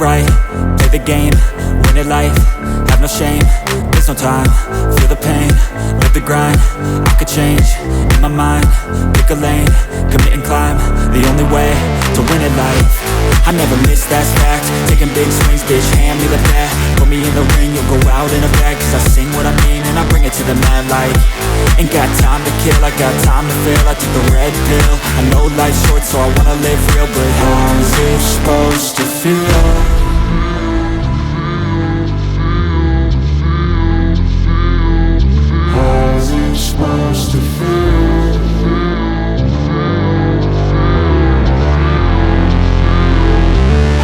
right, play the game, win it life, have no shame, there's no time, feel the pain, live the grind, I could change, in my mind, pick a lane, commit and climb, the only way to win at life. I never miss, that's fact, taking big swings, bitch, hand me the bat, put me in the ring, you'll go out in a bag, cause I sing what I mean and I bring it to the mad light. Ain't got time to kill, I got time to feel, I took the red pill, I know life's short so I wanna live real, but how's it supposed to feel? How's it supposed to feel?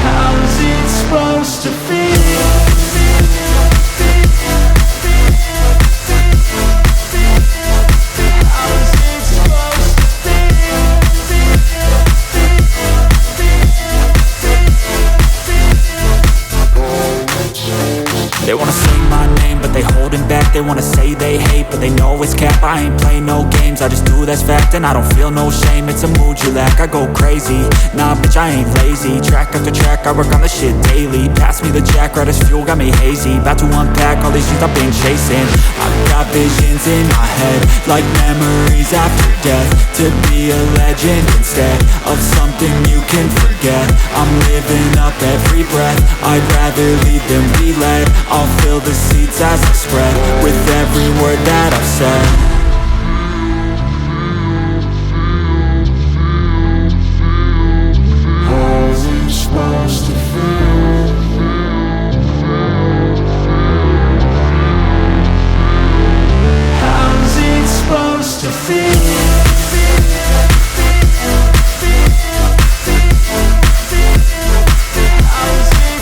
How's it supposed to feel? They wanna say my name, but they holding back. They wanna say they hate, but they know it's cap. I ain't play no games, I just do, that's fact. And I don't feel no shame, it's a mood you lack. I go crazy, nah bitch I ain't lazy. Track after track, I work on this shit daily. Pass me the jack, right as fuel, got me hazy. About to unpack all these things I've been chasing. I've got visions in my head, like memories after death. To be a legend instead of something you can forget. I'm living up every breath, I'd rather lead than be led. I'll fill the seats as I spread with every word that I've said.